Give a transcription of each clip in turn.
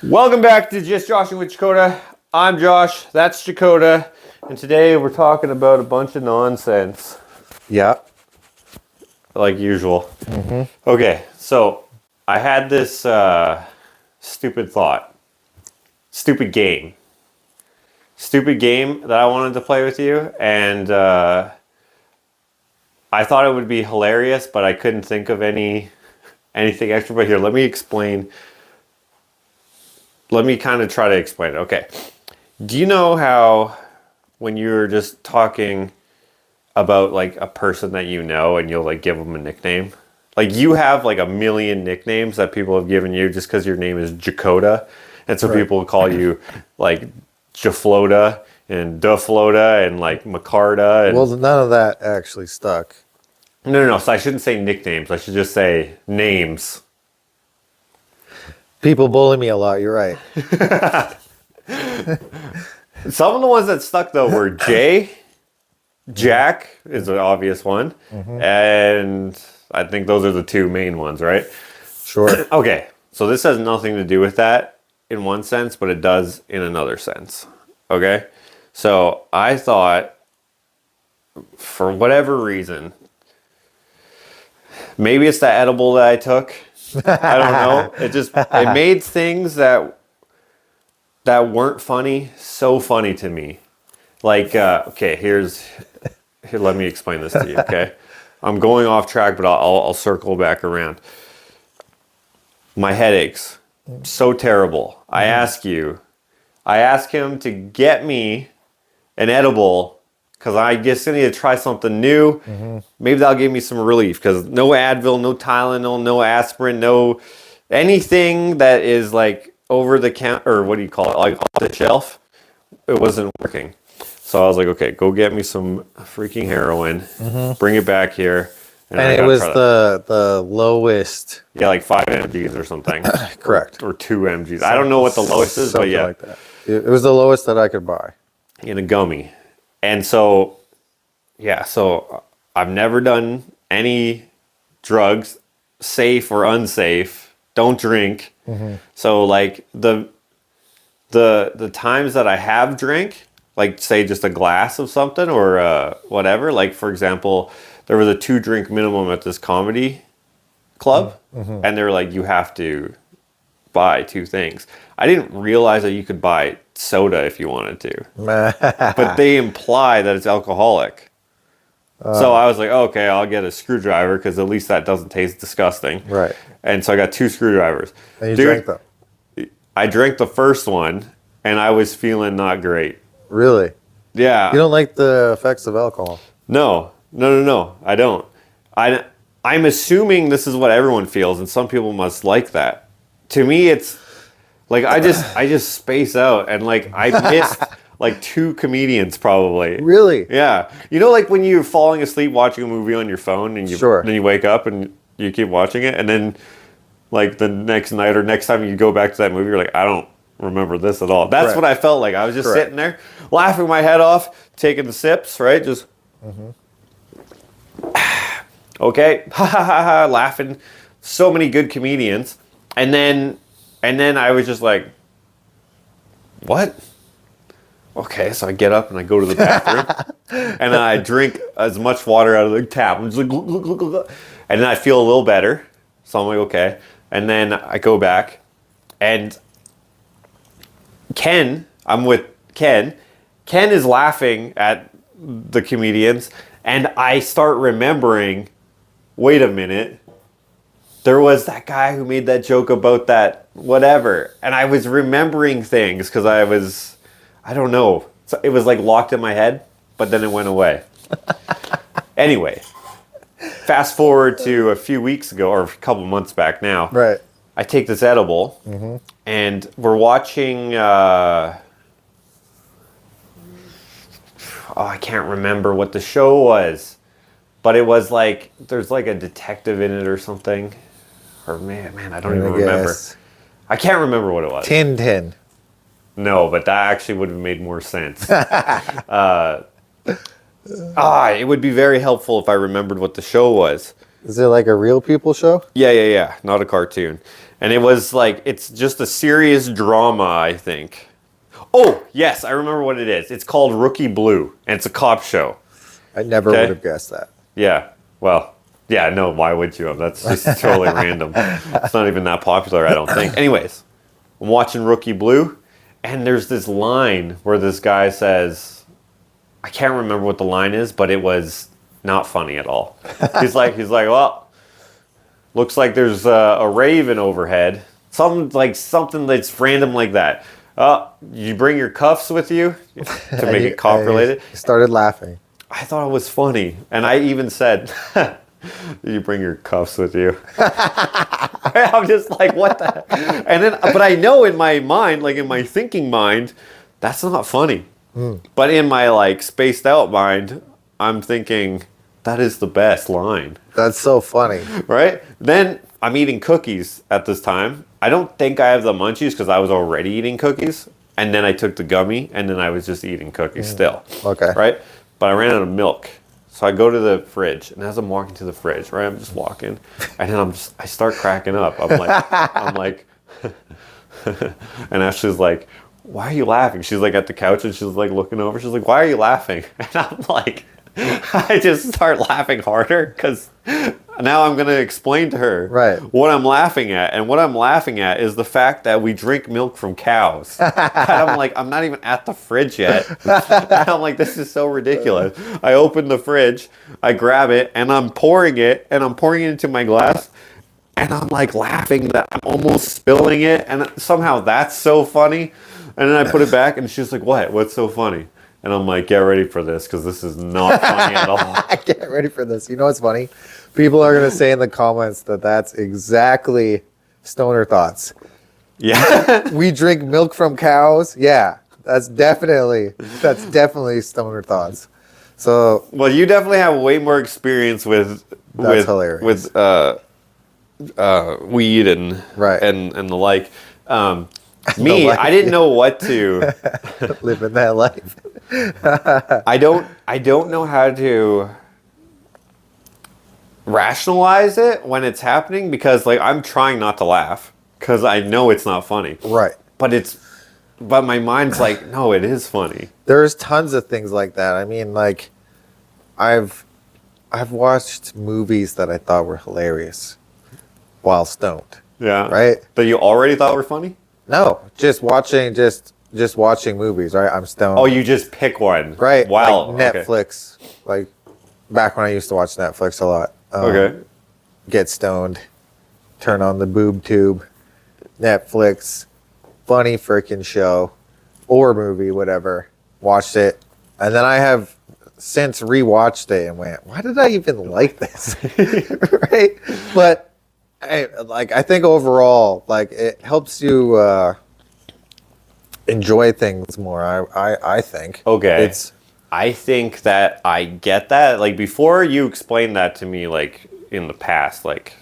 Welcome back to Just Joshing with Jakota. I'm Josh, that's Jakota, and today we're talking about a bunch of nonsense. Yeah. Like usual. Okay, so I had this stupid thought. Stupid game that I wanted to play with you, and I thought it would be hilarious, but I couldn't think of anything extra. But here, let me explain. Let me kind of try to explain it. Okay. Do you know how when you're just talking about like a person that you know and you'll like give them a nickname? Like you have like a million nicknames that people have given you just because your name is Jakota. And so people call you like Jaflota and Duflota and like Macarta. And... Well, none of that actually stuck. No. So I shouldn't say nicknames. I should just say names. People bully me a lot. You're right. Some of the ones that stuck though were Jay, Jack is an obvious one, and I think those are the two main ones, right? Sure. Okay, so this has nothing to do with that in one sense, but it does in another sense. Okay, so I thought, for whatever reason, maybe it's the edible that I took. I don't know. It made things that weren't funny so funny to me. Like, okay, here, let me explain this to you, okay? I'm going off track, but I'll circle back around. My headaches, so terrible. I ask him to get me an edible because I just need to try something new. Maybe that'll give me some relief because no Advil, no Tylenol, no aspirin, no anything that is like over the counter, or what do you call it, like off the shelf, it wasn't working. So I was like, okay, go get me some freaking heroin, bring it back here. And it was the lowest. Yeah, like 5 mgs or something. Correct. Or 2 mgs. I don't know what the lowest is, but yeah. Like that. It was the lowest that I could buy. In a gummy. And so, yeah, so I've never done any drugs, safe or unsafe. Don't drink. So like the times that I have drank, like say just a glass of something or whatever, like for example, there was a 2-drink minimum at this comedy club, and they were like, you have to buy 2 things. I didn't realize that you could buy soda if you wanted to, but they imply that it's alcoholic. So I was like, oh, okay, I'll get a screwdriver because at least that doesn't taste disgusting. Right. And so I got 2 screwdrivers. And you drank them? I drank the first one, and I was feeling not great. Really? Yeah. You don't like the effects of alcohol? No, I don't. I'm assuming this is what everyone feels, and some people must like that. To me, it's like I just space out, and like I missed like 2 comedians probably. Really? Yeah. You know, like when you're falling asleep watching a movie on your phone, and then you wake up and you keep watching it, and then like the next night or next time you go back to that movie, you're like, I don't remember this at all. That's what I felt like. I was just sitting there laughing my head off, taking the sips, right? Just okay, ha ha ha ha, laughing. So many good comedians, and then I was just like, what? Okay, so I get up and I go to the bathroom, and then I drink as much water out of the tap. I'm just like, glug, glug, glug, glug. And then I feel a little better, so I'm like, okay. And then I go back, and I'm with Ken. Ken is laughing at the comedians, and I start remembering, wait a minute, there was that guy who made that joke about that whatever. And I was remembering things because I don't know. So it was like locked in my head, but then it went away. Anyway, fast forward to a few weeks ago, or a couple months back now. Right. I take this edible, and we're watching... I can't remember what the show was, but it was like there's like a detective in it or something, or man, I don't even remember. I can't remember what it was. Tin. No, but that actually would have made more sense. It would be very helpful if I remembered what the show was. Is it like a real people show? Yeah, not a cartoon. And it was like, it's just a serious drama, I think. Oh, yes, I remember what it is. It's called Rookie Blue, and it's a cop show. I never would have guessed that. Yeah, well, yeah, no, why would you have? That's just totally random. It's not even that popular, I don't think. Anyways, I'm watching Rookie Blue, and there's this line where this guy says, I can't remember what the line is, but it was not funny at all. He's like, well, looks like there's a raven overhead. Something that's random like that. You bring your cuffs with you to make it cop related. Started laughing. I thought it was funny, and I even said, "You bring your cuffs with you." I'm just like, what the? And then, but I know in my mind, like in my thinking mind, that's not funny. But in my like spaced out mind, I'm thinking that is the best line. That's so funny, right? Then I'm eating cookies at this time. I don't think I have the munchies because I was already eating cookies. And then I took the gummy and then I was just eating cookies still. Okay. Right? But I ran out of milk. So I go to the fridge. And as I'm walking to the fridge, right, I'm just walking. And then I start cracking up. I'm like, and Ashley's like, why are you laughing? She's like at the couch and she's like looking over. She's like, why are you laughing? And I'm like, I just start laughing harder because now I'm going to explain to her what I'm laughing at. And what I'm laughing at is the fact that we drink milk from cows. And I'm like, I'm not even at the fridge yet. And I'm like, this is so ridiculous. I open the fridge, I grab it, and I'm pouring it into my glass. And I'm like laughing that I'm almost spilling it. And somehow that's so funny. And then I put it back and she's like, what? What's so funny? And I'm like, get ready for this because this is not funny at all. Get ready for this. You know what's funny? People are going to say in the comments that that's exactly stoner thoughts. Yeah. We drink milk from cows. Yeah, that's definitely stoner thoughts. So, well, you definitely have way more experience with hilarious. with weed and the like. Me, life. I didn't know what to living that life. I don't know how to rationalize it when it's happening because like I'm trying not to laugh because I know it's not funny. Right. But my mind's like, no, it is funny. There's tons of things like that. I mean, like I've watched movies that I thought were hilarious while stoned. Yeah. Right? That you already thought were funny? No, just watching movies, right? I'm stoned. Oh, you just pick one. Right. Wow. Like Netflix. Okay. Like back when I used to watch Netflix a lot. Okay. Get stoned, turn on the boob tube, Netflix, funny freaking show or movie, whatever. Watched it. And then I have since rewatched it and went, why did I even like this? Right? But I think overall, like it helps you enjoy things more. I think. Okay. I think that I get that. Like before you explained that to me, like in the past, like,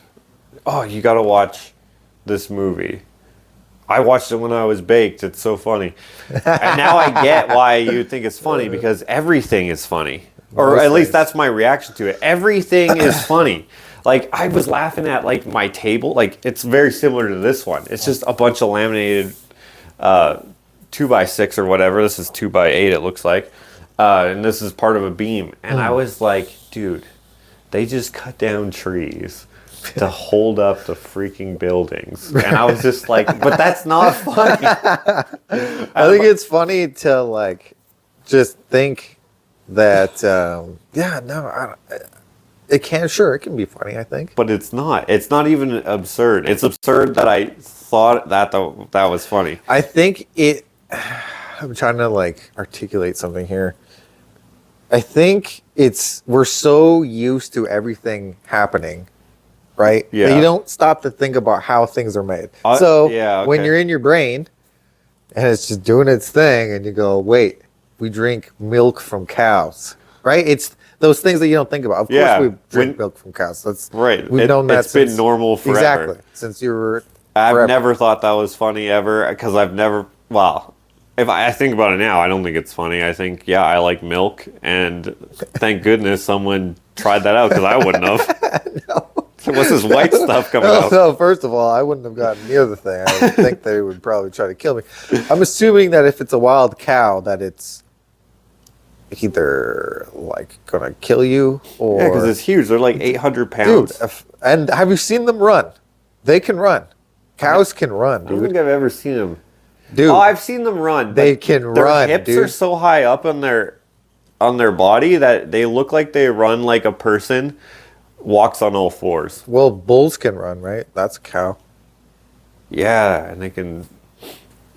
oh, you got to watch this movie. I watched it when I was baked. It's so funny. And now I get why you think it's funny because everything is funny, or at least that's my reaction to it. Everything is funny. Like, I was laughing at, like, my table. Like, it's very similar to this one. It's just a bunch of laminated 2x6 or whatever. This is 2x8, it looks like. And this is part of a beam. And I was like, dude, they just cut down trees to hold up the freaking buildings. And I was just like, but that's not funny. I think it's funny to, like, just think that, it can be funny, I think. But it's not. It's not even absurd. It's absurd that I thought that was funny. I think I'm trying to like articulate something here. I think we're so used to everything happening, right? Yeah. That you don't stop to think about how things are made. When you're in your brain and it's just doing its thing and you go, wait, we drink milk from cows, right? It's those things that you don't think about. Of course, we drink milk from cows. That's right. We've known that. It's been normal forever. Exactly. Since you were. I've never thought that was funny ever because I've never. Well, if I think about it now, I don't think it's funny. I think I like milk, and thank goodness someone tried that out because I wouldn't have. No. What's this white stuff coming No, out? no, first of all, I wouldn't have gotten near the thing. I would think they would probably try to kill me. I'm assuming that if it's a wild cow, that it's either like gonna kill you or Yeah, because it's huge. They're like 800 dude. pounds. And have you seen them run? They can run. Cows can run, I don't dude. think I've ever seen them. Dude, Oh, I've seen them run. they but can their run, hips dude. are so high up on their body that they look like they run like a person walks on all fours. Well, bulls can run, right? That's a cow. Yeah, and they can.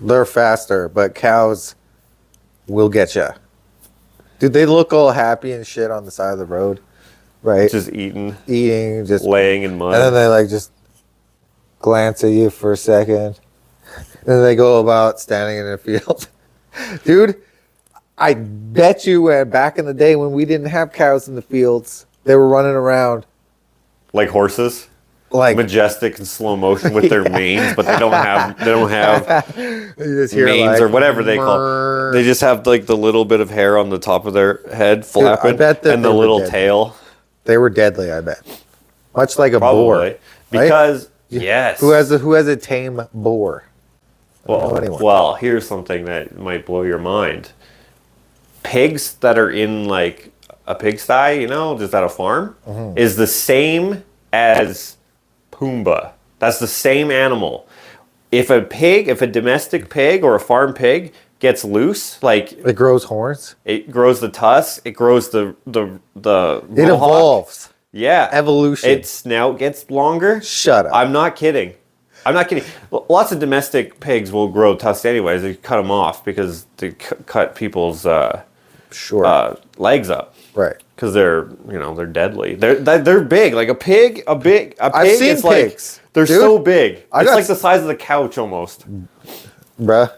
They're faster, but cows will get you. Dude, they look all happy and shit on the side of the road, right? Just eating, Eating, just laying in mud. and then they like just glance at you for a second. And then they go about standing in a field. Dude, I bet you back in the day when we didn't have cows in the fields, they were running around Like horses, like majestic in slow motion with their manes, but they don't have you just hear manes like, or whatever they call. "Mrrr." They just have like the little bit of hair on the top of their head flapping, bet that and the they were little dead. tail. They were deadly, I bet. Much like a boar. Probably because yes. Who has a tame boar? I don't know anyone. Well, here's something that might blow your mind. Pigs that are in like a pigsty, just at a farm, Mm-hmm. is the same as Pumbaa. That's the same animal. If a domestic pig or a farm pig gets loose, like It grows horns. it grows the tusk, it grows the It mohawk. evolves. Yeah. Evolution. Its snout gets longer. Shut up. I'm not kidding. Lots of domestic pigs will grow tusks anyways. They cut them off because they cut people's Sure. legs up Right. because they're deadly. They're big. Like a pig. A pig. I've seen is like pigs, they're dude. so big. I It's got like the size of the couch almost. Bruh,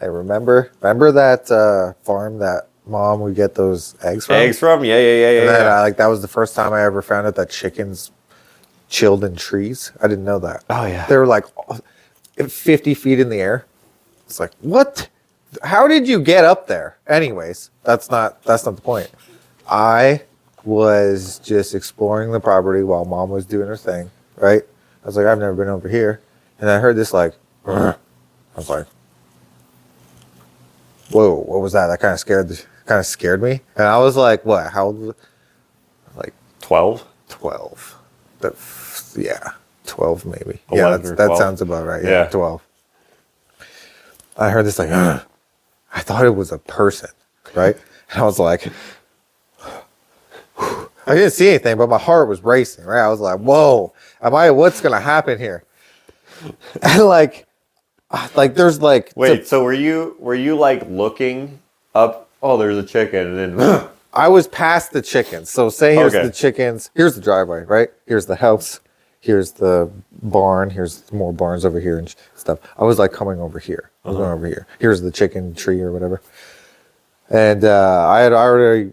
I remember that farm that mom would get those eggs from? Eggs from? Yeah. And then yeah. that was the first time I ever found out that chickens chilled in trees. I didn't know that. Oh, yeah. They were like 50 feet in the air. It's like, what? How did you get up there? Anyways, that's not the point. I was just exploring the property while mom was doing her thing, right? I was like, I've never been over here. And I heard this like, I was like, whoa, what was that? That kind of scared me. And I was like, what? How old? Like 12. 12. Yeah, 12 maybe. 11 Yeah, or that 12. sounds about right. Yeah, Yeah. 12. I heard this like, I thought it was a person, right? And I was like, I didn't see anything, but my heart was racing, right? I was like, whoa, what's going to happen here? And like there's like, Wait. So were you like looking up? Oh, there's a chicken, and then I was past the chickens. So say here's Okay. the chickens. Here's the driveway, right? Here's the house. Here's the barn. Here's more barns over here and stuff. I was like coming over here. I was going over here. Here's the chicken tree or whatever. And I had already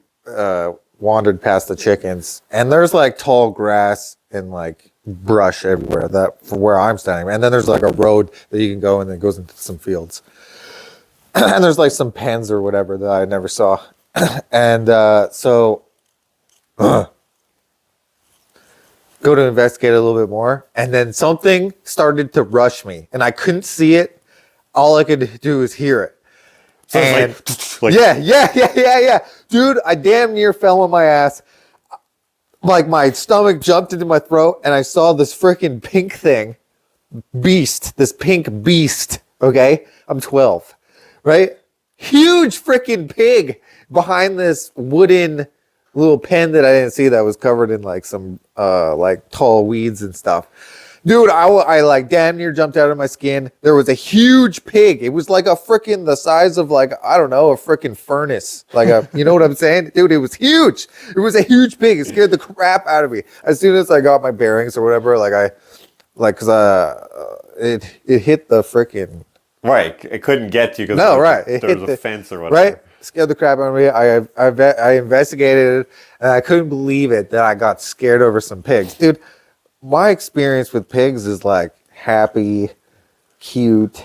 wandered past the chickens. And there's like tall grass and like brush everywhere for where I'm standing. And then there's like a road that you can go and then it goes into some fields. And there's like some pens or whatever that I never saw. And so go to investigate a little bit more. And then something started to rush me. And I couldn't see it. All I could do is hear it. so And it's like yeah. Dude, I damn near fell on my ass. Like my stomach jumped into my throat and I saw this freaking pink thing. This pink beast. Okay? I'm 12. Right? Huge freaking pig behind this wooden little pen that I didn't see that was covered in like some like tall weeds and stuff. Dude, I like damn near jumped out of my skin. There was a huge pig. It was like a freaking the size of like, I don't know, a freaking furnace. Like you know what I'm saying? Dude, it was huge. It was a huge pig. It scared the crap out of me. As soon as I got my bearings or whatever, it hit the freaking. right. It couldn't get you because No, right. It there hit was a the- fence or whatever. Right? Scared the crap out of me. I investigated it, and I couldn't believe it that I got scared over some pigs. Dude, my experience with pigs is like happy, cute,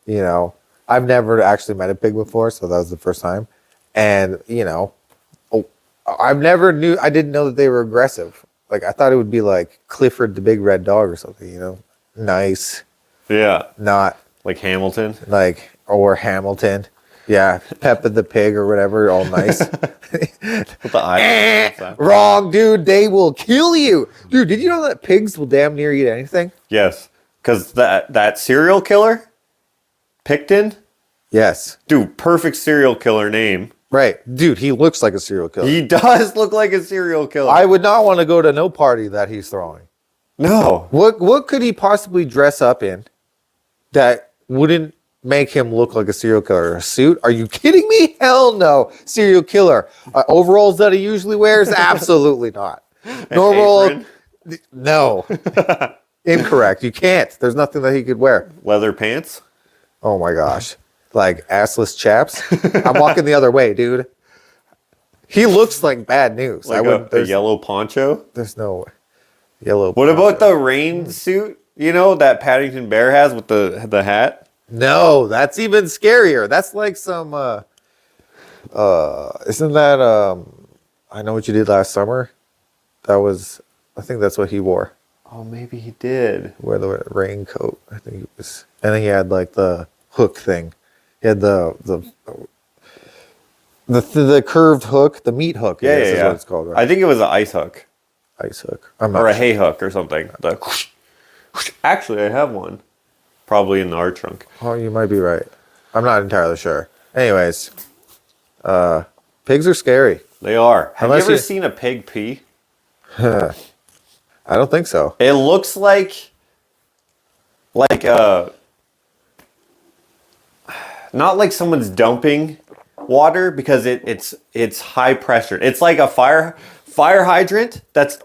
I've never actually met a pig before, so that was the first time. And, I didn't know that they were aggressive. like I thought it would be like Clifford the Big Red Dog or something, you know, nice, Yeah. not Like Hamilton. like or Hamilton, yeah, Peppa the Pig or whatever, all nice. With the eyes. Wrong, dude. They will kill you, dude. Did you know that pigs will damn near eat anything? Yes. Because that serial killer, Picton, Yes, dude, perfect serial killer name. right, dude. He looks like a serial killer. He does look like a serial killer. I would not want to go to no party that he's throwing. No. What could he possibly dress up in that wouldn't make him look like a serial killer? A suit? Are you kidding me? Hell no. Serial killer. Overalls that he usually wears? Absolutely not. Normal. Apron? No. Incorrect. You can't. There's nothing that he could wear. Leather pants? Oh my gosh. Like assless chaps? I'm walking the other way, dude. He looks like bad news. Like a yellow poncho? There's no yellow. What about the rain suit, you know, that Paddington Bear has with the hat? No, that's even scarier. That's like some isn't that I Know What You Did Last Summer? I think that's what he wore. Oh, maybe he did. Wear the raincoat. I think it was, and then he had like the hook thing. He had the curved hook, the meat hook. Yeah, is yeah. what it's called. Right? I think it was an ice hook. Ice hook. Or a hay hook or something. Actually, I have one. Probably in our trunk. Oh, you might be right. I'm not entirely sure. Anyways, pigs are scary. They are. Have Unless you ever you- seen a pig pee? I don't think so. It looks like not like someone's dumping water because it's high pressure. It's like a fire hydrant that's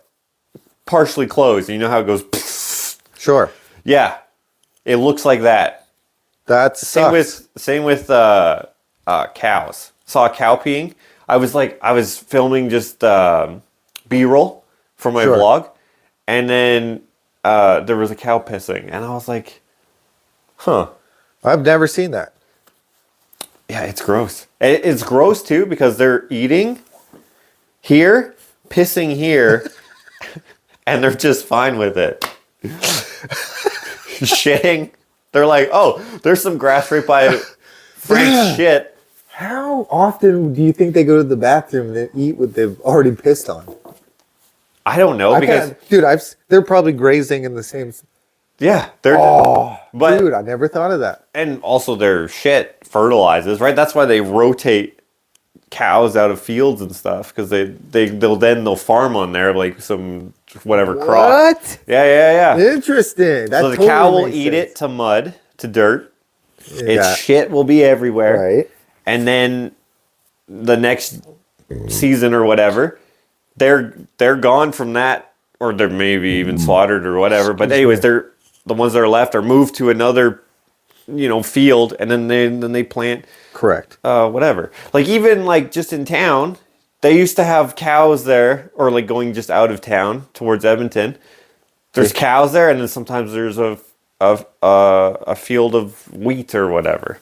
partially closed. You know how it goes? Sure. Yeah, it looks like that. That's Same with cows. Saw a cow peeing. I was filming just B-roll for my Sure. vlog, and then there was a cow pissing, and I was like, "Huh." I've never seen that. Yeah, it's gross. It's gross too because they're eating here, pissing here, and they're just fine with it. Shitting. They're like, oh, there's some grass right by Frank's shit. How often do you think they go to the bathroom and eat what they've already pissed on? I don't know because Dude, they're probably grazing in the same. yeah, they're but Dude, I never thought of that. and also their shit fertilizes, right? That's why they rotate cows out of fields and stuff because they'll farm on there like some whatever crop. What? Yeah. Interesting. That So the totally cow will makes eat sense. it to mud, to dirt. Yeah. Its shit will be everywhere. Right. And then the next season or whatever, they're gone from that, or they're maybe even slaughtered or whatever. But anyways, the ones that are left are moved to another, field, and then they plant Correct. whatever. Like even like just in town, they used to have cows there, or like going just out of town towards Edmonton. There's cows there, and then sometimes there's a field of wheat or whatever.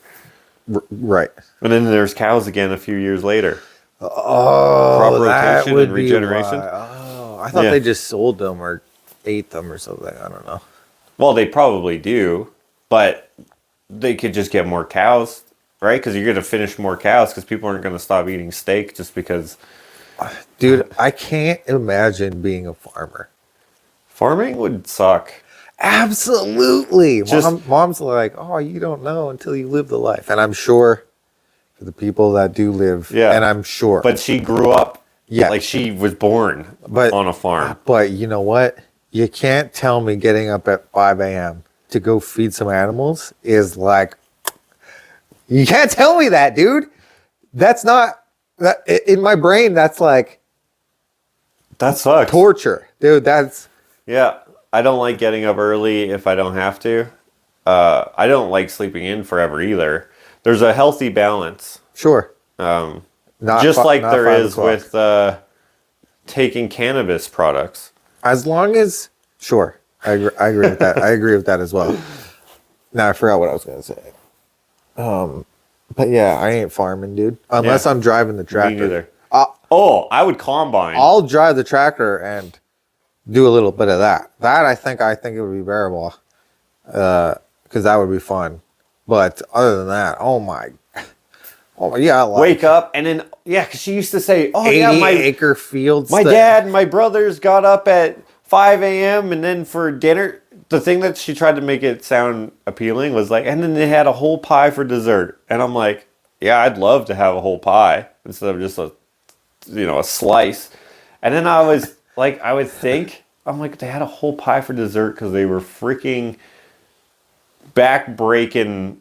Right. And then there's cows again a few years later. Oh, Crop that rotation would and be regeneration. why. Oh, I thought Yeah. they just sold them or ate them or something. I don't know. Well, they probably do, but they could just get more cows, right? Because you're going to finish more cows because people aren't going to stop eating steak just because. Dude, I can't imagine being a farmer. Farming would suck. Absolutely. Just- Mom's like, oh, you don't know until you live the life. And I'm sure for the people that do live, Yeah. and I'm sure. But she grew up. Yeah. Like she was born on a farm. But you know what? You can't tell me getting up at 5 a.m. to go feed some animals is like, you can't tell me that, dude. That's not, that in my brain, that's like That sucks. torture. Dude, that's, Yeah. I don't like getting up early if I don't have to. I don't like sleeping in forever either. There's a healthy balance. sure. Not like not there 5 is o'clock. with taking cannabis products. As long as, sure. I agree with that. I agree with that as well. Now I forgot what I was going to say. But yeah, I ain't farming, dude. Unless Yeah. I'm driving the tractor. Me neither. I'll, Oh, I would combine. I'll drive the tractor and do a little bit of that. I think it would be bearable, because that would be fun. But other than that, yeah, like Wake up and then because she used to say, "Oh 80 yeah, acre fields. my dad and my brothers got up at 5 a.m. and then for dinner." The thing that she tried to make it sound appealing was like, and then they had a whole pie for dessert, and I'm like, yeah, I'd love to have a whole pie instead of just a slice. And then I was like, I'm like, they had a whole pie for dessert because they were freaking back-breaking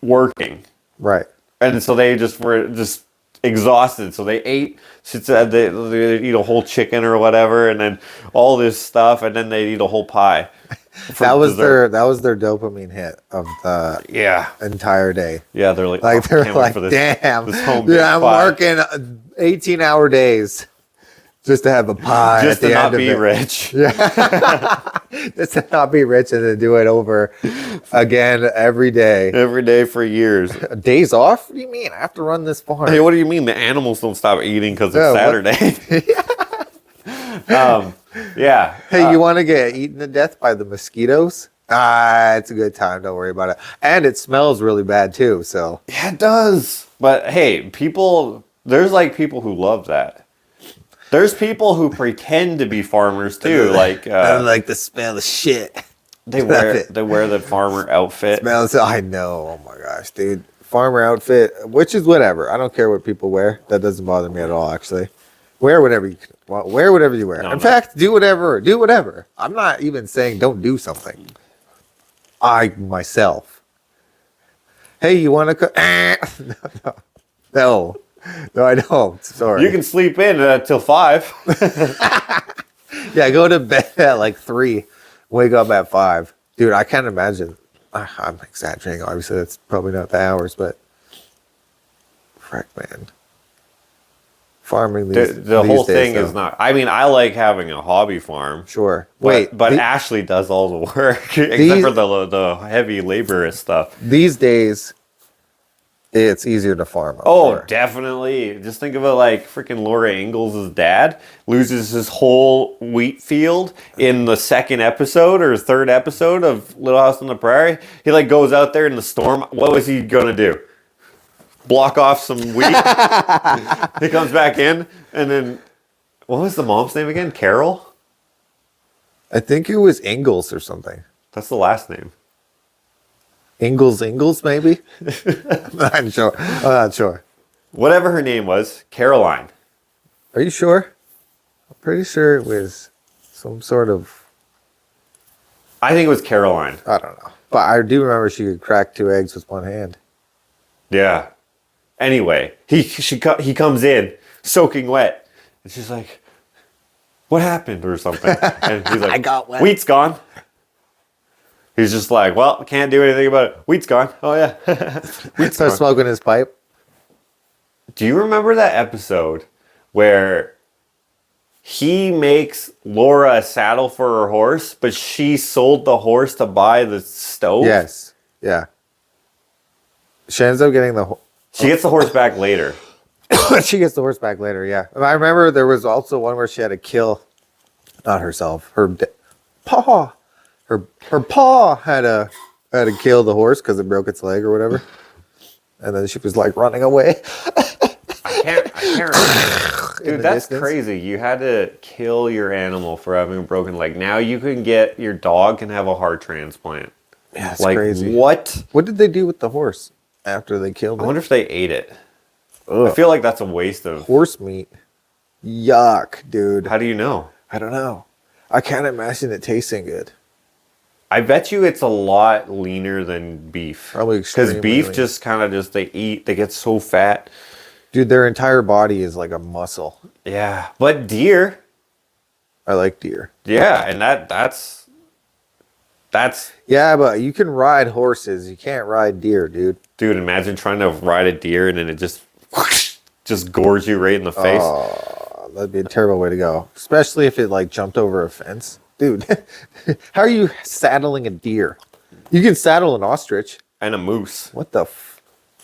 working. Right. And so they just were just exhausted. So they ate, she said they'd eat a whole chicken or whatever, and then all this stuff, and then they'd eat a whole pie. That was their dopamine hit of the entire day. Yeah, they're like, they're like, damn, I'm working 18-hour days just to have a pie just at the to end not of be it. rich. Yeah, just to not be rich and then do it over again every day for years. Days off? What do you mean? I have to run this farm. Hey, what do you mean the animals don't stop eating because it's Saturday? Yeah. Hey, you want to get eaten to death by the mosquitoes? It's a good time. Don't worry about it. And it smells really bad too. So yeah, it does. But hey, there's like people who love that. There's people who pretend to be farmers too. Like I like the smell of shit. They wear the farmer outfit. Smells. I know. Oh my gosh, dude. Farmer outfit, which is whatever. I don't care what people wear. That doesn't bother me at all. Actually, wear whatever you want. Wear whatever you wear. In fact, do whatever. Do whatever. I'm not even saying don't do something. I myself. Hey, you want to? No, I don't. Sorry. You can sleep in till 5. Yeah, go to bed at like 3. Wake up at 5. Dude, I can't imagine. I'm exaggerating. Obviously, that's probably not the hours, but frick, man. Farming the whole thing is not. I mean, I like having a hobby farm. Sure. But Ashley does all the work except for the heavy laborious stuff. These days, it's easier to farm. Definitely. Just think of it like freaking Laura Ingalls' dad loses his whole wheat field in the second episode or third episode of Little House on the Prairie. He like goes out there in the storm. What was he gonna do? Block off some wheat? He comes back in, and then what was the mom's name again? Carol? I think it was Ingalls or something. That's the last name. Ingalls, maybe? I'm not sure. Whatever her name was, Caroline. Are you sure? I'm pretty sure it was some sort of... I think it was Caroline. I don't know. But I do remember she could crack 2 eggs with one hand. Yeah. Anyway, he comes in soaking wet, and she's like, "What happened?" or something, and he's like, I got wet. Wheat's gone. He's just like, "Well, can't do anything about it. Wheat's gone." Oh yeah, Wheat's gone. Smoking his pipe. Do you remember that episode where he makes Laura a saddle for her horse, but she sold the horse to buy the stove? Yes. Yeah. She ends up getting the... She gets the horse back later. She gets the horse back later, yeah. I remember there was also one where she had to kill, not herself, her paw. Her paw had to kill the horse because it broke its leg or whatever. And then she was like running away. I can't remember. Dude, that's crazy. You had to kill your animal for having a broken leg. Now you can get your dog can have a heart transplant. Yeah, it's crazy. What? What did they do with the horse after they killed it? I wonder if they ate it. Ugh. I feel like that's a waste of horse meat. Yuck, dude. How do you know? I don't know. I can't imagine it tasting good. I bet you it's a lot leaner than beef. Probably because beef lean. just kind of they get so fat. Dude, their entire body is like a muscle. Yeah, but deer. I like deer. Yeah, and that's. Yeah, but you can ride horses. You can't ride deer, dude. Dude, imagine trying to ride a deer and then it just gores you right in the face. Oh, that'd be a terrible way to go. Especially if it like jumped over a fence. Dude, how are you saddling a deer? You can saddle an ostrich. And a moose. What the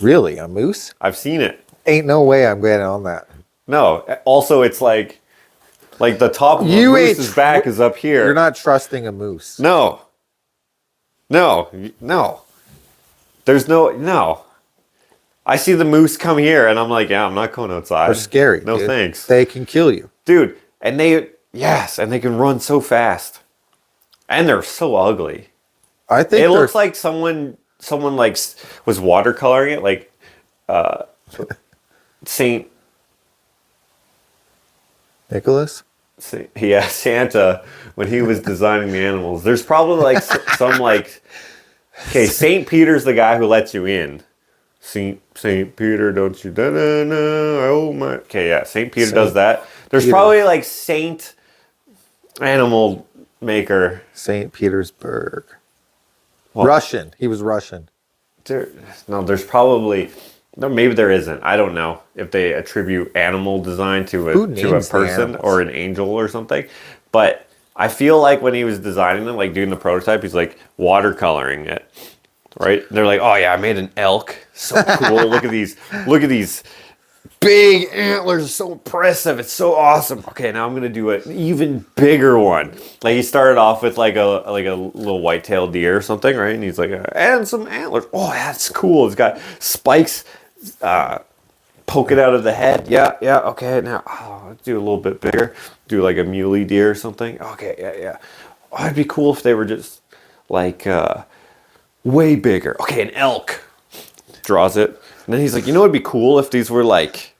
really? A moose? I've seen it. Ain't no way I'm getting on that. No. Also, it's like Like the top of a You ain't moose's back is up here. You're not trusting a moose. No. No. There's no. I see the moose come here and I'm like, yeah, I'm not going outside. They're scary. No dude. thanks. They can kill you. Dude, and they can run so fast. And they're so ugly. I think It looks like someone like was watercoloring it, like Saint Nicholas. Santa when he was designing the animals. There's probably like some like, okay, Saint Peter's the guy who lets you in. Saint Peter, don't you oh my. Okay, yeah, Saint Peter does that. There's probably like Saint Animal Maker. Saint Petersburg. Well, Russian. He was Russian. There's probably. No, maybe there isn't. I don't know if they attribute animal design to a person or an angel or something. But I feel like when he was designing them, like doing the prototype, he's like watercoloring it. Right? They're like, oh yeah, I made an elk. So cool. Look at these big antlers. It's so impressive. It's so awesome. Okay, now I'm gonna do an even bigger one. Like he started off with like a little white-tailed deer or something, right? And he's like, and some antlers. Oh, that's cool. It's got spikes poking out of the head. Yeah. Okay, now let's do a little bit bigger. Do like a muley deer or something. Okay, yeah. Oh, it'd be cool if they were just like way bigger. Okay, an elk. Draws it. And then he's like, it'd be cool if these were like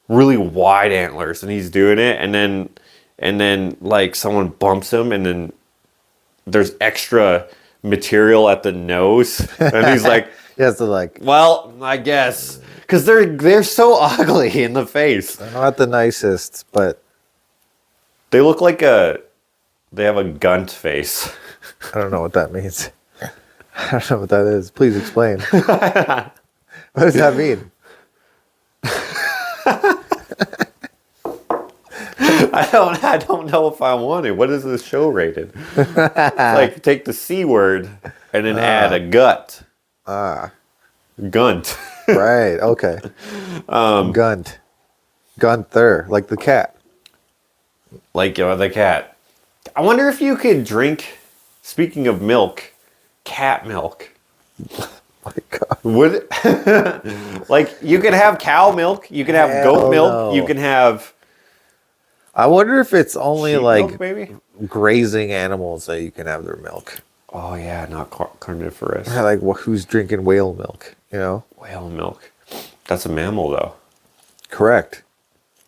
really wide antlers. And he's doing it, and then like someone bumps him, and then there's extra material at the nose. And he's like, yes, like. Well, I guess because they're so ugly in the face. They're not the nicest, but they look like they have a gunt face. I don't know what that means. I don't know what that is. Please explain. What does that mean? I don't know if I want it. What is this show rated? Like take the C word and then add a gut. Gunt. Right. Okay. Gunt. Gunther, like the cat. Like the cat. I wonder if you could drink. Speaking of milk, cat milk. My God. Would like you can have cow milk, you can have goat milk, you can have. I wonder if it's only like milk, maybe? Grazing animals that you can have their milk. Oh yeah, not carnivorous. Like who's drinking whale milk? Whale milk. That's a mammal though. Correct.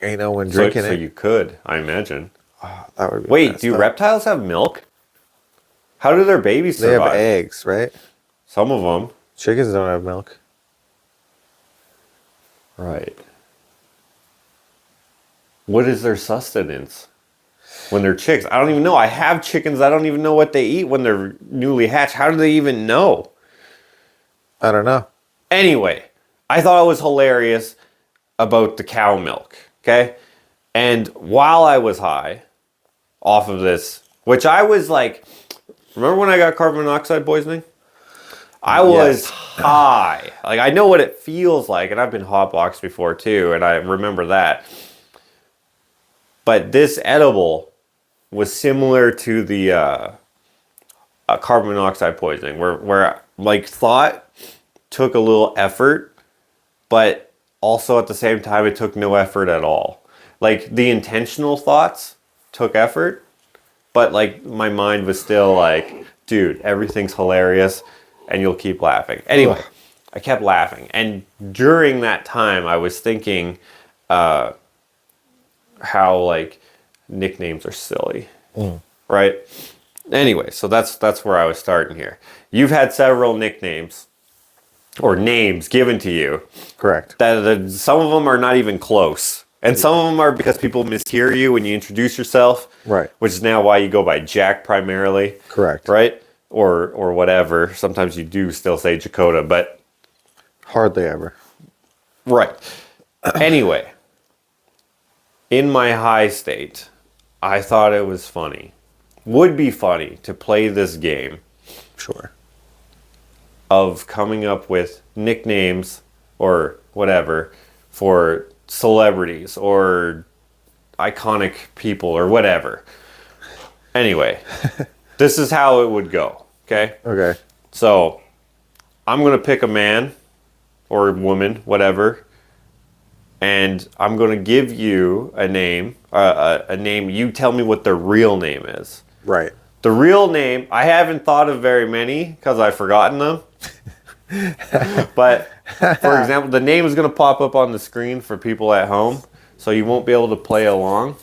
Ain't no one drinking it. So you could, I imagine. That would be Wait, do reptiles have milk? How do their babies survive? They have eggs, right? Some of them. Chickens don't have milk. Right. What is their sustenance when they're chicks? I don't even know. I have chickens. I don't even know what they eat when they're newly hatched. How do they even know? I don't know. Anyway, I thought it was hilarious about the cow milk. Okay? And while I was high off of this, which I was like, remember when I got carbon monoxide poisoning? I was high. Like, I know what it feels like, and I've been hotboxed before too, and I remember that. But this edible was similar to the carbon monoxide poisoning, where like thought took a little effort, but also at the same time it took no effort at all. Like the intentional thoughts took effort, but like my mind was still like, dude, everything's hilarious. And you'll keep laughing. Anyway, I kept laughing. And during that time, I was thinking how, like, nicknames are silly. Right? Anyway, so that's where I was starting here. You've had several nicknames or names given to you. Correct. That some of them are not even close. And some of them are because people mishear you when you introduce yourself. Right. Which is now why you go by Jack primarily. Correct. Right? Or whatever. Sometimes you do still say Jakota, but hardly ever. Right. Anyway, in my high state, I thought it was funny. Would be funny to play this game. Sure. Of coming up with nicknames or whatever for celebrities or iconic people or whatever. Anyway, this is how it would go. Okay. Okay. So I'm gonna pick a man or woman, whatever, and I'm gonna give you a name. A name. You tell me what their real name is. Right. The real name, I haven't thought of very many because I've forgotten them. But, for example, the name is going to pop up on the screen for people at home, so you won't be able to play along.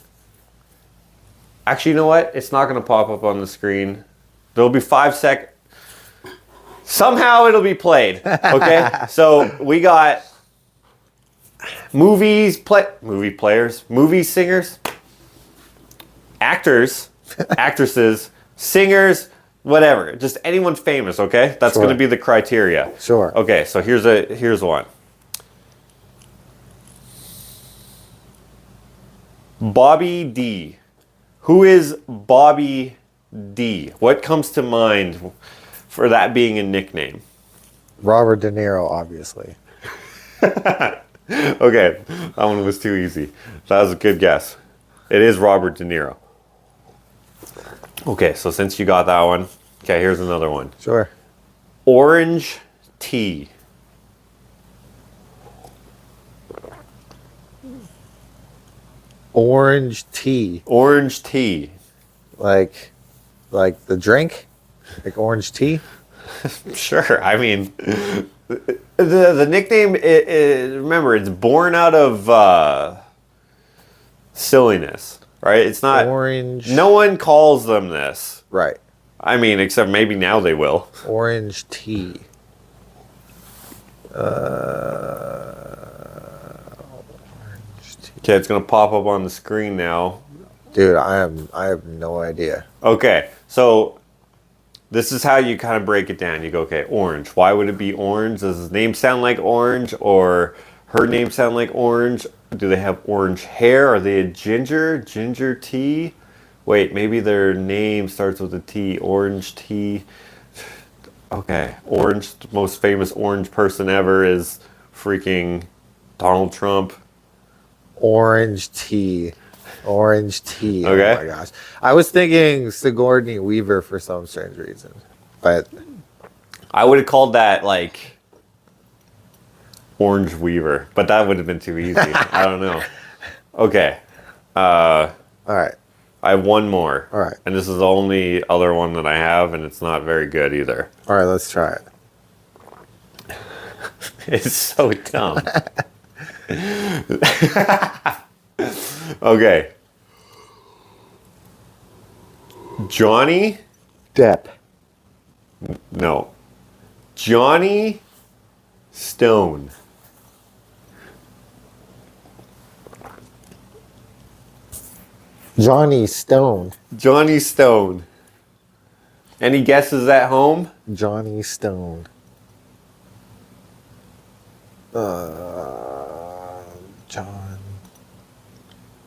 Actually, you know what? It's not going to pop up on the screen. There'll be 5 seconds. Somehow it'll be played. Okay? So we got movie players, movie singers, actors, actresses, singers, whatever. Just anyone famous, okay? That's Sure. going to be the criteria. Sure. Okay, so here's one. Bobby D. Who is Bobby D? What comes to mind for that being a nickname? Robert De Niro, obviously. Okay, that one was too easy. That was a good guess. It is Robert De Niro. Okay, so since you got that one, okay, here's another one. Sure. Orange tea. Orange tea. Orange tea. Like the drink? Like orange tea? Sure. I mean, the nickname, remember, it's born out of silliness, right? It's not... Orange. No one calls them this. Right. I mean, except maybe now they will. Orange tea. Okay, it's going to pop up on the screen now. Dude, I have no idea. Okay, so this is how you kind of break it down. You go, okay, orange. Why would it be orange? Does his name sound like orange, or her name sound like orange? Do they have orange hair? Are they a ginger? Ginger tea? Wait, maybe their name starts with a T. Orange tea. Okay, orange. The most famous orange person ever is freaking Donald Trump. Orange tea. Orange tea. Okay. Oh my gosh. I was thinking Sigourney Weaver for some strange reason. But I would have called that like Orange Weaver, but that would have been too easy. I don't know. Okay. all right. I have one more. All right. And this is the only other one that I have, and it's not very good either. All right, let's try it. It's so dumb. Okay. Johnny? Depp. No. Johnny Stone. Johnny Stone. Johnny Stone. Any guesses at home? Johnny Stone.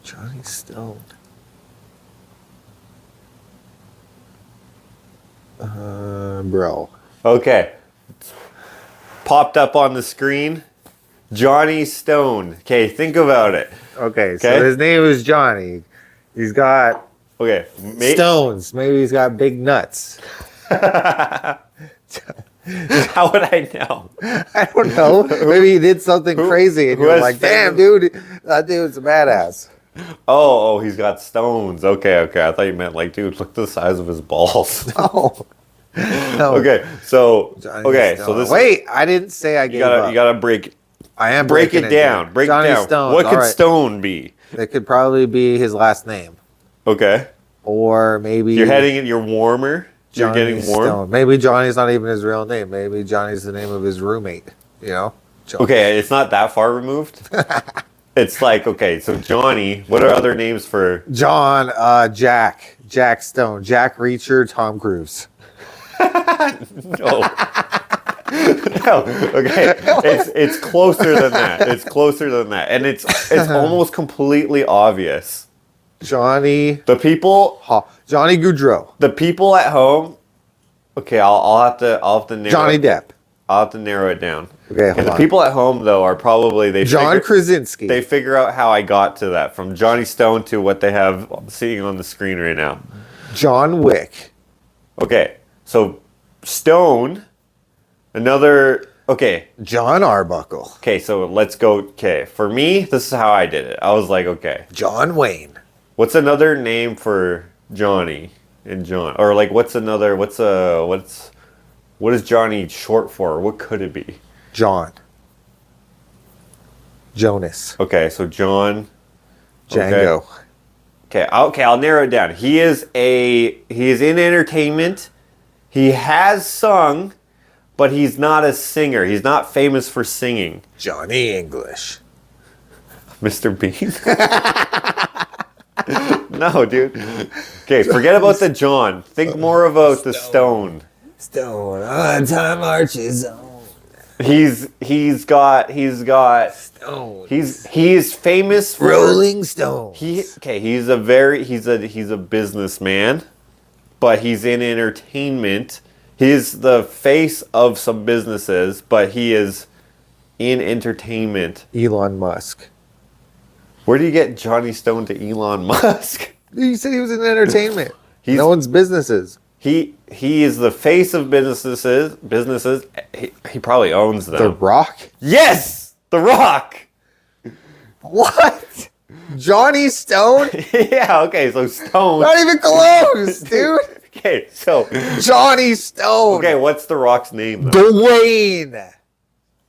Johnny Stone. Bro. Okay. Popped up on the screen. Johnny Stone. Okay, think about it. Okay, Okay. so his name is Johnny. He's got Okay. stones. Maybe he's got big nuts. How would I know? I don't know. Maybe he did something crazy and who you're has like, damn, famous- dude, that dude's a badass. Oh, he's got stones. Okay. I thought you meant like, dude, look at the size of his balls. Oh. No. Okay, so Johnny okay, Stone. so this Wait, I didn't say I you gave gotta up. you gotta break I am break breaking it down. Break Johnny it down. Stone. What could All right. Stone be? It could probably be his last name, Okay, or maybe you're warmer. Johnny You're getting warm. Stone. Maybe Johnny's not even his real name. Maybe Johnny's the name of his roommate. You know? Okay, it's not that far removed. It's like, okay, so Johnny. What are other names for? John, Jack Stone, Jack Reacher, Tom Cruise. No. No. Okay, it's closer than that. It's closer than that, and it's almost completely obvious. Johnny Johnny Goudreau. The people at home. Okay, I'll have to narrow. Johnny Depp. I'll have to narrow it down. Okay, And hold the on. people at home though are probably John Krasinski. They figure out how I got to that from Johnny Stone to what they have seeing on the screen right now. John Wick. Okay, so Stone, another. Okay, John Arbuckle. okay, so let's go. Okay, for me, this is how I did it. I was like, okay, John Wayne. what's another name for Johnny and John, or like what is Johnny short for? What could it be? John. Jonas. Okay, so John. Django. Okay, I'll narrow it down. He is in entertainment. He has sung, but he's not a singer. He's not famous for singing. Johnny English. Mr. Bean? No, dude. Okay, forget about the John. Think more about the Stone. Stone on time marches on. He's got Stone. he's famous for Rolling Stones. he's a businessman, but he's in entertainment. He's the face of some businesses, but he is in entertainment. Elon Musk. Where do you get Johnny Stone to Elon Musk? You said he was in entertainment. He's- No one's businesses. He is the face of businesses. He probably owns them. The Rock? Yes, The Rock. What? Johnny Stone? Yeah. Okay. So Stone. Not even close, dude. Okay. So. Johnny Stone. Okay. What's The Rock's name? Though? Dwayne. Dwayne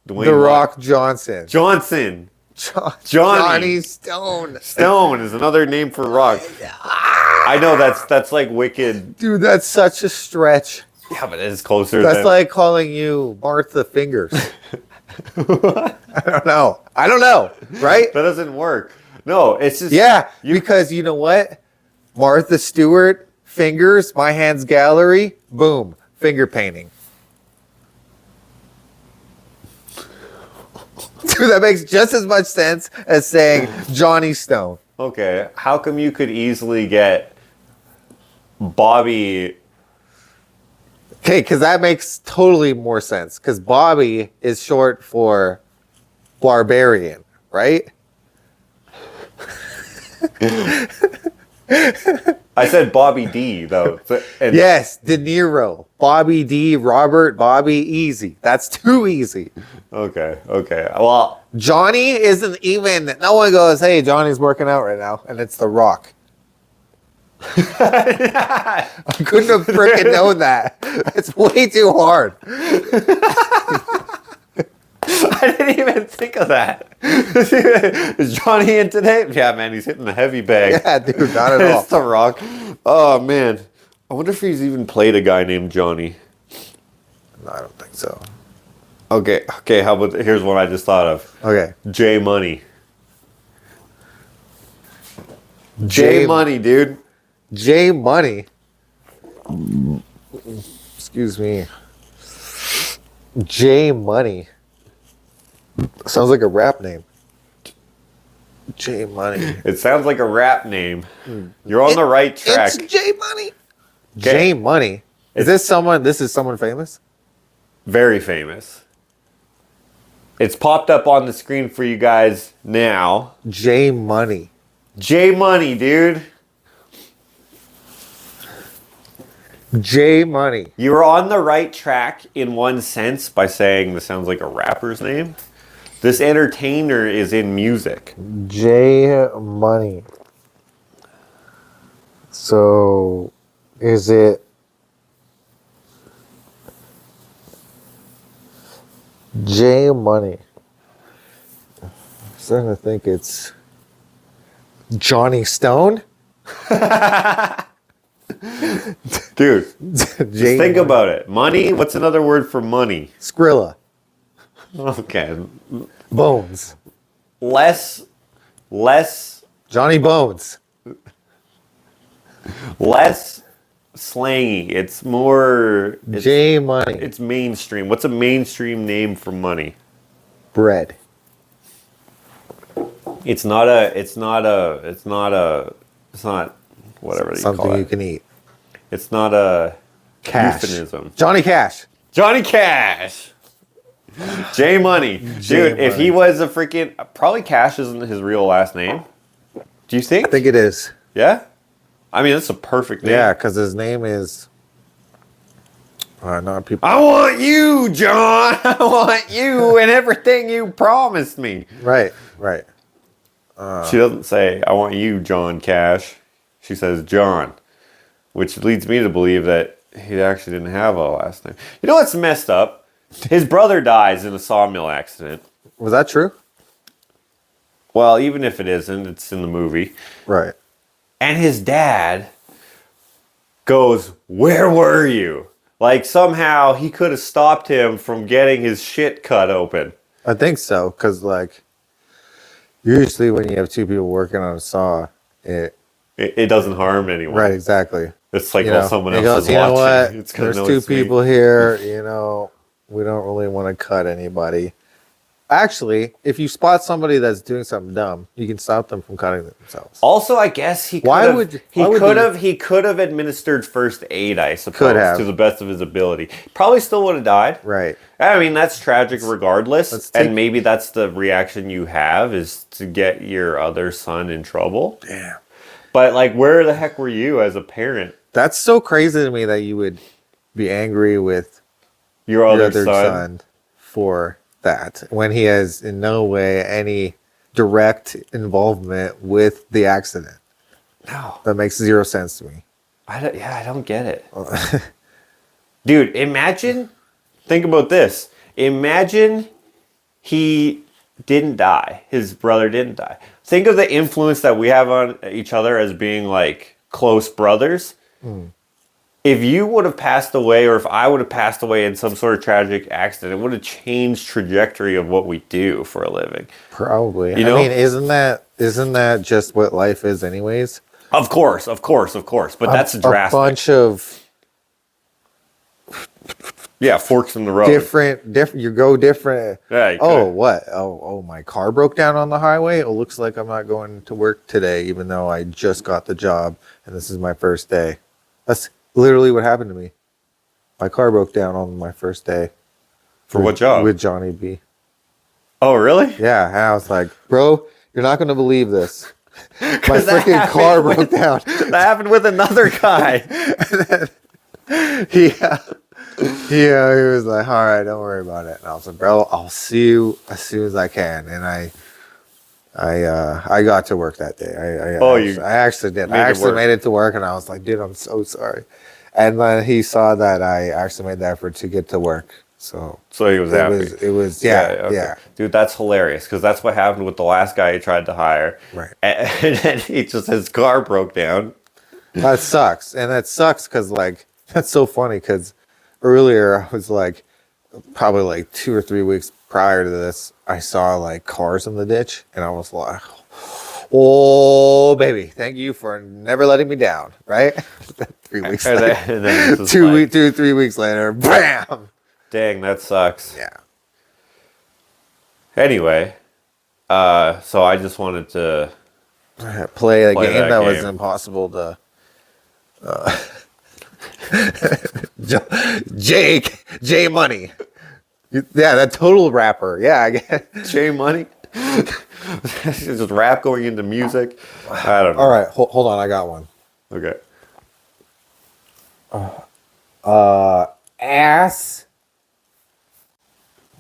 The what? Rock Johnson. Johnson. Johnny Johnny. Stone. Stone is another name for Rock. I know that's like wicked. Dude, that's such a stretch. Yeah, but it's closer. That's than, like calling you Martha Fingers. I don't know, right? that doesn't work. No, it's just Yeah, because you know what? Martha Stewart, Fingers, My Hands Gallery, boom, finger painting. Dude, that makes just as much sense as saying Johnny Stone. Okay. How come you could easily get Bobby? Okay, because that makes totally more sense. Because Bobby is short for barbarian, right? I said Bobby D though. And Yes, De Niro, Bobby D, Robert, Bobby, easy. That's too easy. Okay. Well, Johnny isn't even, no one goes, hey, Johnny's working out right now. And it's The Rock. I couldn't have freaking known that. It's way too hard. I didn't even think of that. Is Johnny in today? Yeah, man, he's hitting the heavy bag. Yeah, dude, not at all. It's The Rock. Oh man, I wonder if he's even played a guy named Johnny. No, I don't think so. Okay. How about here's one I just thought of. Okay. J Money. J Money, dude. J Money. Excuse me. J Money. Sounds like a rap name. J Money. It sounds like a rap name. You're on the right track. It's J Money. J Money. This is someone famous? Very famous. It's popped up on the screen for you guys now. J Money. J Money, dude. J Money. You were on the right track in one sense by saying this sounds like a rapper's name. This entertainer is in music. J Money. So, is it J Money? I'm starting to think it's Johnny Stone. Dude, just think about it. Money? What's another word for money? Skrilla. Okay. Bones. Less Johnny Bones. slangy. It's more J Money. it's mainstream. What's a mainstream name for money? Bread. It's not whatever you Something call it. you can eat. It's not a Cash. euphemism. Johnny Cash. Johnny Cash. J Money. Dude, if he was a freaking... Probably Cash isn't his real last name. Do you think? I think it is. Yeah? I mean, that's a perfect name. Yeah, because his name is... not people. I want you, John. I want you and everything you promised me. Right. She doesn't say, I want you, John Cash. She says, John. Which leads me to believe that he actually didn't have a last name. You know what's messed up? His brother dies in a sawmill accident. Was that true? Well, even if it isn't, it's in the movie. Right. And his dad goes, where were you? Like somehow he could have stopped him from getting his shit cut open. I think so, because like usually when you have two people working on a saw, it doesn't harm anyone. Right, exactly. It's like, well, someone else is you know watching. what? There's two people here, we don't really want to cut anybody. Actually, if you spot somebody that's doing something dumb, you can stop them from cutting themselves. Also, I guess he could have administered first aid, I suppose, to the best of his ability. Probably still would have died. Right. I mean, that's tragic regardless. And maybe that's the reaction you have, is to get your other son in trouble. Damn. But like, where the heck were you as a parent? That's so crazy to me that you would be angry with your other son for that when he has in no way any direct involvement with the accident. No. That makes zero sense to me. I don't get it. Dude, think about this. Imagine he didn't die. His brother didn't die. Think of the influence that we have on each other as being like close brothers. If you would have passed away, or if I would have passed away in some sort of tragic accident, it would have changed trajectory of what we do for a living. Probably. I mean, isn't that just what life is anyways? Of course. But that's drastic. A bunch of forks in the road. Different. You go different. Yeah. What? Oh, my car broke down on the highway. It looks like I'm not going to work today, even though I just got the job and this is my first day. That's literally what happened to me. My car broke down on my first day. For what job? With Johnny B. Oh, really? Yeah. And I was like, bro, you're not going to believe this. My freaking car broke down. That happened with another guy. He was like, all right, don't worry about it. And I was like, bro, I'll see you as soon as I can. And I got to work that day. I actually did. I actually made it to work, and I was like, dude, I'm so sorry. And then he saw that I actually made the effort to get to work. So he was happy. It was yeah. Dude, that's hilarious, because that's what happened with the last guy he tried to hire. Right. And then his car broke down. That sucks. And that sucks because, like, that's so funny because earlier I was like, probably like 2 or 3 weeks prior to this, I saw like cars in the ditch, and I was like, oh, baby, thank you for never letting me down, right? 3 weeks later. And then 3 weeks later, bam! Dang, that sucks. Yeah. Anyway, so I just wanted to play a game that was impossible to... J Money. Yeah, that total rapper. Yeah, I get J Money. Just rap going into music. I don't know. All right, hold on. I got one. Okay. Ass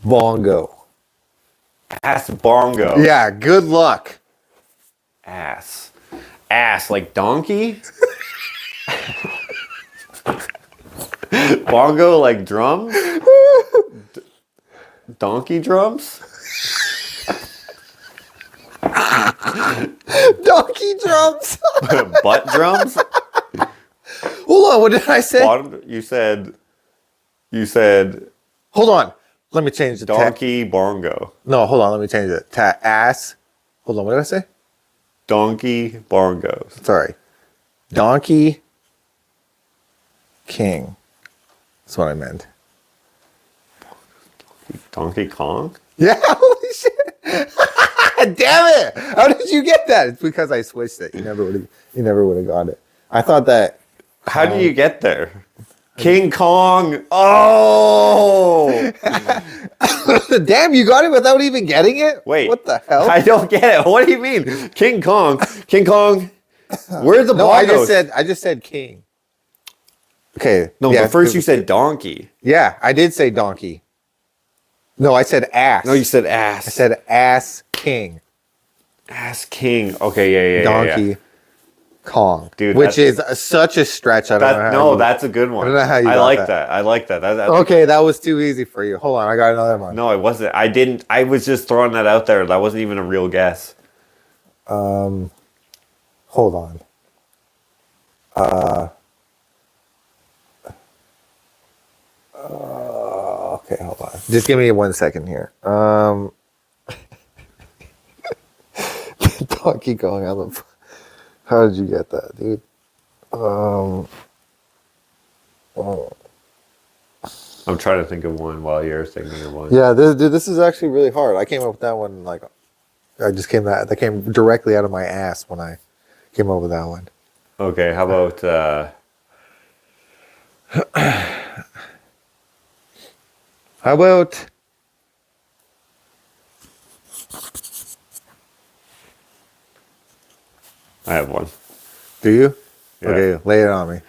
bongo. Ass bongo. Yeah, good luck. Ass like donkey. Bongo like drums. Donkey drums. Donkey drums. Butt drums. Hold on, what did I say? You said. Hold on, let me change the donkey bongo. No, hold on, let me change it. Ass. Hold on, what did I say? Donkey bongos. Sorry, Donkey King. That's what I meant. Donkey Kong? Yeah, holy shit. Damn it. How did you get that? It's because I switched it. You never would have got it. I thought that. How do you get there? King Kong. Oh. Damn, you got it without even getting it? Wait. What the hell? I don't get it. What do you mean? King Kong. King Kong. Where's the No, bongos? I just said king. Okay. No, yeah, but first you said donkey. Yeah, I did say donkey. No, I said ass. No, you said ass. I said ass king. Ass king. Okay, yeah. Donkey Kong. Dude, which is such a stretch. I don't know how that's a good one. I don't know how you I got like that. that. I like that. Okay, that was too easy for you. Hold on, I got another one. No, it wasn't. I didn't. I was just throwing that out there. That wasn't even a real guess. Hold on. Okay, hold on. Just give me 1 second here. Donkey Kong. How did you get that, dude? I'm trying to think of one while you're thinking of one. Yeah, this is actually really hard. I came up with that one that came directly out of my ass when I came up with that one. Okay, how about How about I have one. do you? Yeah. Okay, lay it on me.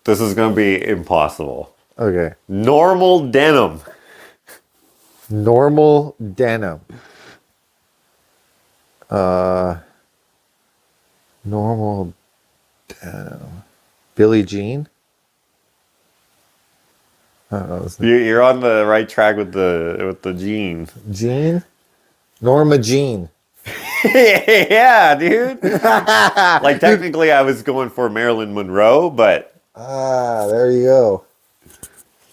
This is gonna be impossible. Okay. Normal denim. Normal denim. Normal denim. Billie Jean? I don't know. You're on the right track with the jean. Jean? Norma Jean. Yeah, dude. Like technically, I was going for Marilyn Monroe, but There you go.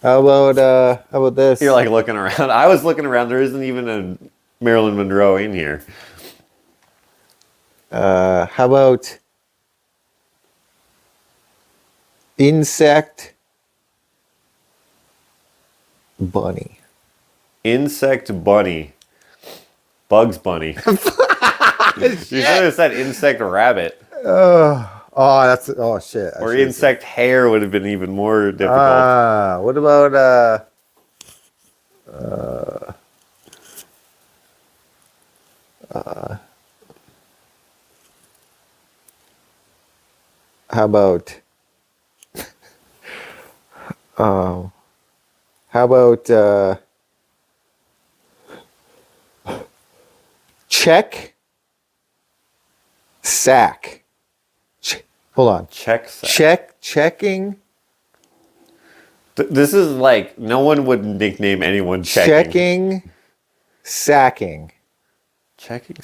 How about this? you're like looking around. I was looking around. There isn't even a Marilyn Monroe in here. How about insect bunny? Insect bunny. Bugs bunny. You should have said insect rabbit. Oh shit. Or insect hair would have been even more difficult. What about how about check sack? Hold on. Checking. This is like no one would nickname anyone checking. Sacking. Checking.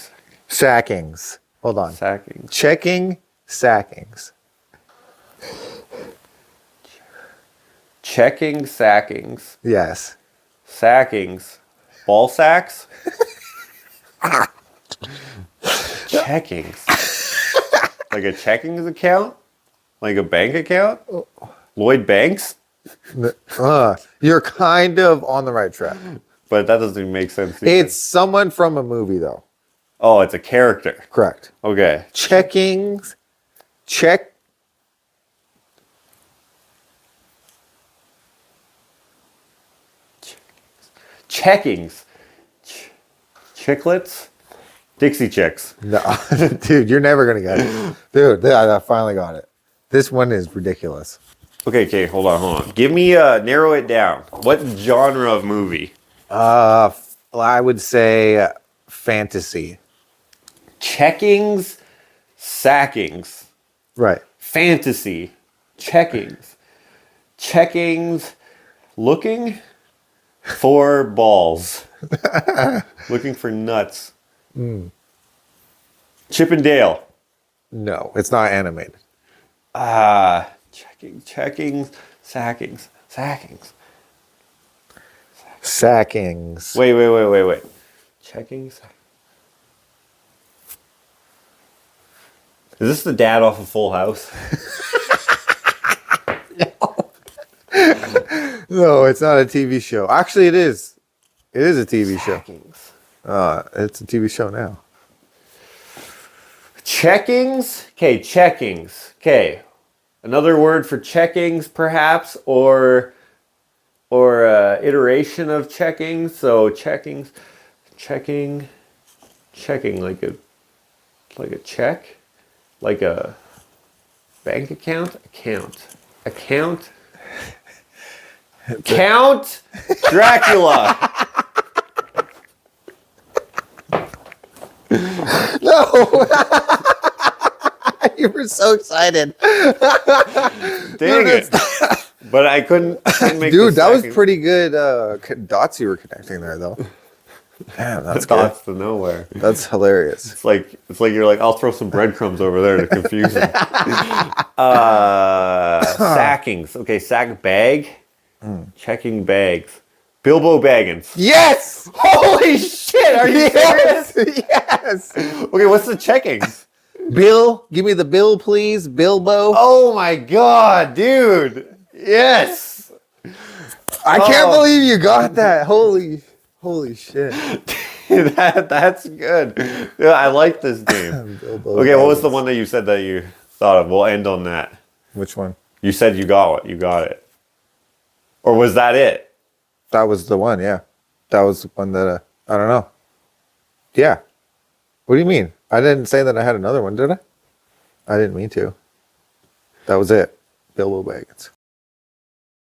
Sackings. Hold on. Sacking. Checking sackings. Checking sackings. Yes. Sackings. Ball sacks? Checkings. Like a checkings account? Like a bank account? Lloyd Banks? You're kind of on the right track. But that doesn't even make sense. Either. It's someone from a movie, though. Oh, it's a character. Correct. Okay. Checkings. Check. Checkings. Chicklets? Dixie Chicks. No, dude, you're never gonna get it. Dude, I finally got it. This one is ridiculous. Okay, hold on. Give me narrow it down. What genre of movie? I would say fantasy. Checkings, sackings. Right. Fantasy. Checkings. Checkings. Looking for balls. Looking for nuts. Chip and Dale. No, it's not animated. Checkings, sackings. Sackings. Wait. Checkings. Is this the dad off of Full House? No, it's not a TV show. Actually, it is. It is a TV Sackings. show. It's a TV show now. Checkings? Okay, checkings. Okay. Another word for checkings, perhaps, or or iteration of checking. So checking like a check, like a bank account, Count Dracula. No. You were so excited. Dang it. But I couldn't make Dude, the that was second. pretty good dots you were connecting there, though. Damn, that's good. Thoughts to nowhere. That's hilarious. It's like you're like, I'll throw some breadcrumbs over there to confuse them. Sackings. Okay, sack bag. Checking bags. Bilbo Baggins. Yes! Holy shit! Are you serious? Yes! Okay, what's the checkings? Bill, give me the bill, please. Bilbo. Oh my god, dude! Yes. I can't believe you got that. Holy shit. That's good. Yeah, I like this game. Okay, what was the one that you said that you thought of? We'll end on that. Which one? You said you got it. Or was that it? That was the one, yeah. That was the one that, I don't know. Yeah. What do you mean? I didn't say that I had another one, did I? I didn't mean to. That was it. Bilbo Baggins.